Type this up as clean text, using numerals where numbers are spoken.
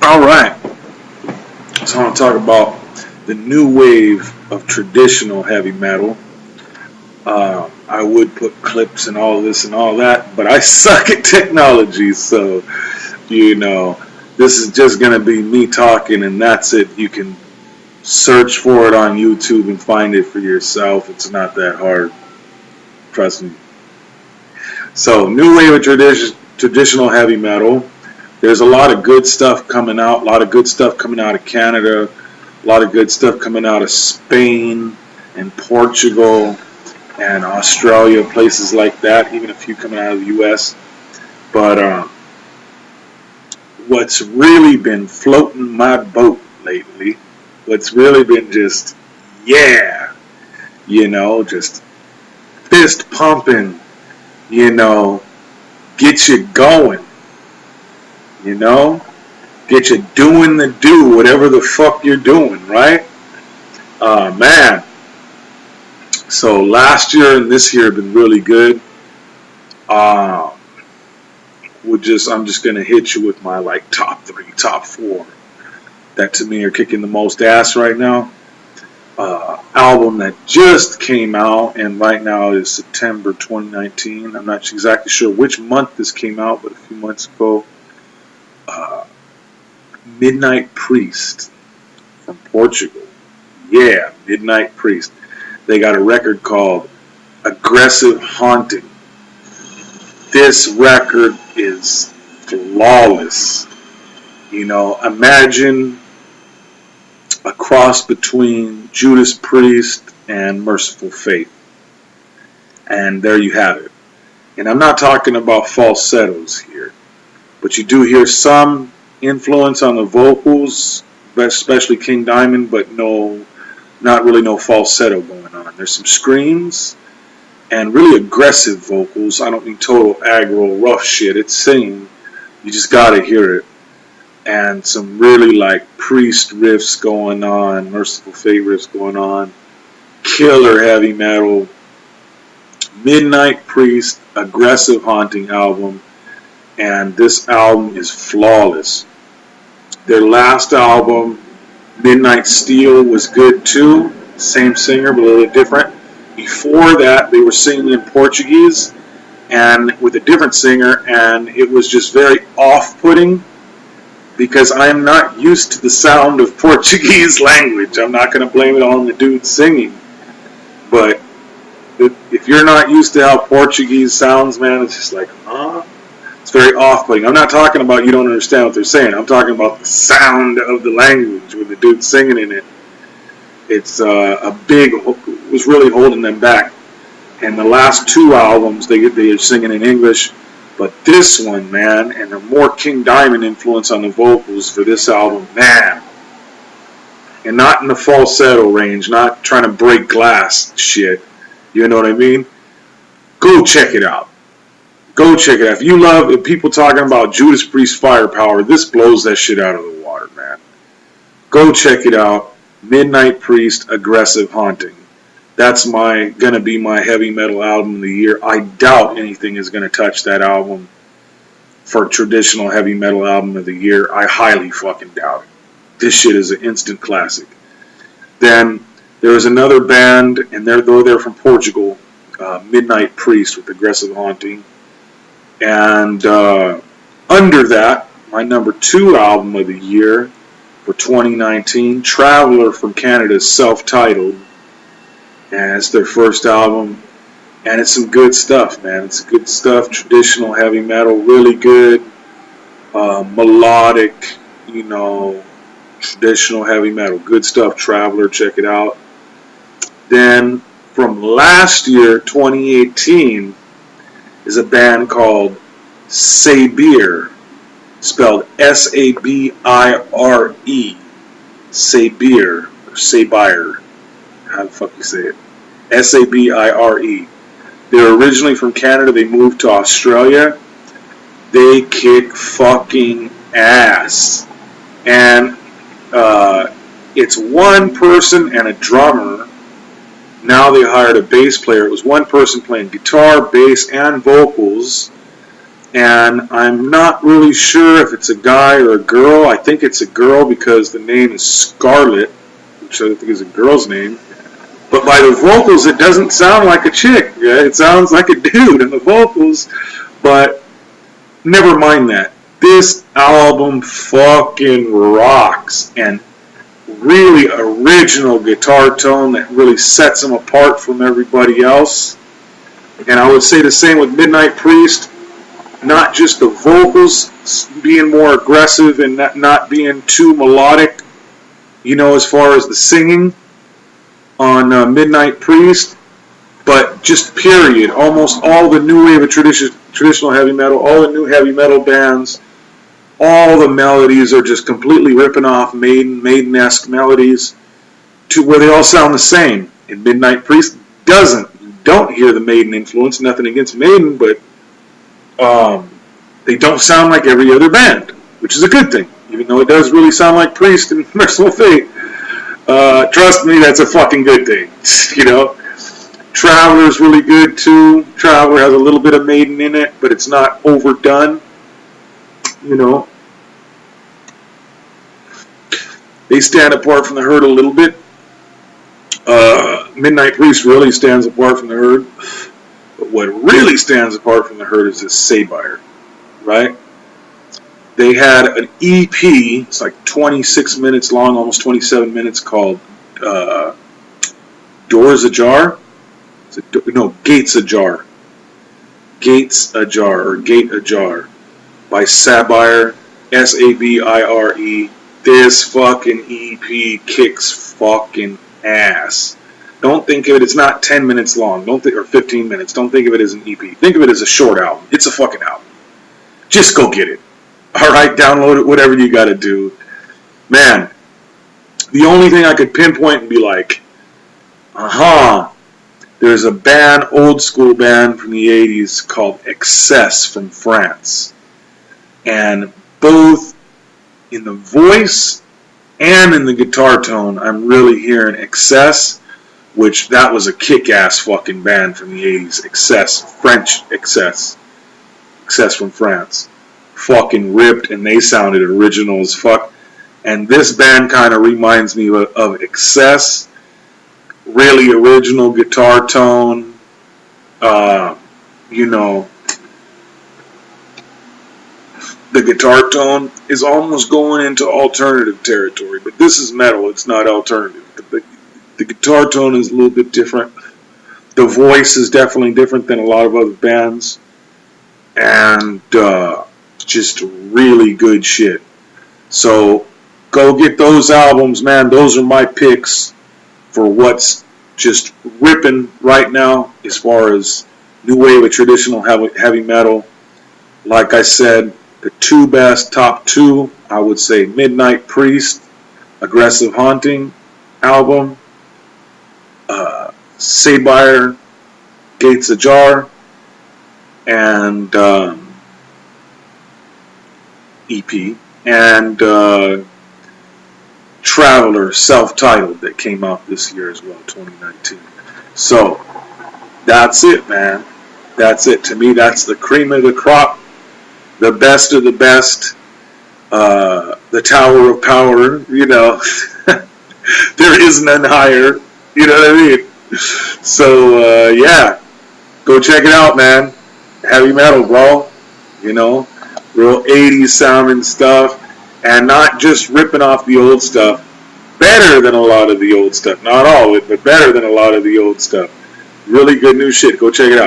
All right. So I want to talk about the new wave of traditional heavy metal. I would put clips and all this and all that, but I suck at technology, so this is just gonna be me talking, and that's it. You can search for it on YouTube and find it for yourself. It's not that hard, trust me. So, new wave of traditional heavy metal. There's a lot of good stuff coming out. A lot of good stuff coming out of Canada. A lot of good stuff coming out of Spain and Portugal and Australia, places like that. Even a few coming out of the U.S. But what's really been floating my boat lately, what's really been just just fist pumping, get you going, get you doing the do, whatever the fuck you're doing, right? Man. So last year and this year have been really good. I'm just gonna hit you with my top 3, top 4 that to me are kicking the most ass right now. Album that just came out, and right now is September 2019. I'm not exactly sure which month this came out, but a few months ago. Midnight Priest from Portugal. Yeah, Midnight Priest. They got a record called Aggressive Haunting. This record is flawless. Imagine a cross between Judas Priest and Merciful Fate. And there you have it. And I'm not talking about falsettos here, but you do hear some influence on the vocals, especially King Diamond, but not really no falsetto going on. There's some screams and really aggressive vocals. I don't mean total aggro, rough shit. It's singing. You just gotta hear it. And some really Priest riffs going on, Merciful Fate riffs going on. Killer heavy metal. Midnight Priest, Aggressive Haunting album. And this album is flawless. Their last album, Midnight Steel, was good too. Same singer, but a little different. Before that, they were singing in Portuguese and with a different singer, and it was just very off-putting because I am not used to the sound of Portuguese language. I'm not going to blame it on the dude singing. But if you're not used to how Portuguese sounds, man, it's just it's very off-putting. I'm not talking about you don't understand what they're saying. I'm talking about the sound of the language with the dude singing in it. It's was really holding them back. And the last 2 albums, they are singing in English. But this one, man, and the more King Diamond influence on the vocals for this album, man. And not in the falsetto range, not trying to break glass shit. You know what I mean? Go check it out. Go check it out. If people talking about Judas Priest firepower, this blows that shit out of the water, man. Go check it out. Midnight Priest, Aggressive Haunting. That's gonna be my heavy metal album of the year. I doubt anything is gonna touch that album for traditional heavy metal album of the year. I highly fucking doubt it. This shit is an instant classic. Then there's another band, and they're from Portugal, Midnight Priest with Aggressive Haunting. And under that, my number 2 album of the year for 2019, Traveler from Canada, self-titled. And it's their first album. And it's some good stuff, man. It's good stuff. Traditional heavy metal, really good. Melodic, traditional heavy metal. Good stuff, Traveler. Check it out. Then from last year, 2018, is a band called Sabire, spelled Sabire. Sabire, or Sabire. How the fuck you say it? Sabire. They're originally from Canada. They moved to Australia. They kick fucking ass. And it's one person and a drummer. Now they hired a bass player. It was one person playing guitar, bass, and vocals. And I'm not really sure if it's a guy or a girl. I think it's a girl because the name is Scarlett, which I think is a girl's name. But by the vocals, it doesn't sound like a chick. Yeah? It sounds like a dude in the vocals. But never mind that. This album fucking rocks. And really original guitar tone that really sets them apart from everybody else. And I would say the same with Midnight Priest. Not just the vocals being more aggressive and not being too melodic, as far as the singing on Midnight Priest, but just period. Almost all the new wave of traditional heavy metal, all the new heavy metal bands, all the melodies are just completely ripping off Maiden-esque melodies to where they all sound the same. And Midnight Priest doesn't. You don't hear the Maiden influence. Nothing against Maiden, but they don't sound like every other band, which is a good thing, even though it does really sound like Priest and Merciful Fate. Trust me, that's a fucking good thing. Traveler's really good too. Traveler has a little bit of Maiden in it, but it's not overdone. They stand apart from the herd a little bit. Midnight Priest really stands apart from the herd. But what really stands apart from the herd is this Sabire, right? They had an EP, it's like 26 minutes long, almost 27 minutes, called Doors Ajar? Gates Ajar. Gates Ajar, or Gate Ajar, by Sabire, Sabire. This fucking EP kicks fucking ass. Don't think of it, it's not 10 minutes long, or 15 minutes. Don't think of it as an EP. Think of it as a short album. It's a fucking album. Just go get it. Alright, download it, whatever you gotta do. Man, the only thing I could pinpoint and be like, there's a band, old school band from the 80s called Excess from France. And both in the voice and in the guitar tone, I'm really hearing Excess, which that was a kick-ass fucking band from the 80s. Excess, French Excess. Excess from France. Fucking ripped, and they sounded original as fuck. And this band kind of reminds me of Excess. Really original guitar tone. The guitar tone is almost going into alternative territory, but this is metal, it's not alternative. The guitar tone is a little bit different. The voice is definitely different than a lot of other bands. And just really good shit. So go get those albums, man. Those are my picks for what's just ripping right now as far as new wave of traditional heavy metal. Like I said, the top two, I would say Midnight Priest, Aggressive Haunting album, Sabire, Gates Ajar, and EP, and Traveler, self-titled, that came out this year as well, 2019. So, that's it, man. That's it. To me, that's the cream of the crop, the best of the best, the Tower of Power, there is none higher, you know what I mean? So, yeah, go check it out, man. Heavy metal, bro, real 80s sounding stuff, and not just ripping off the old stuff. Better than a lot of the old stuff. Not all of it, but better than a lot of the old stuff. Really good new shit. Go check it out.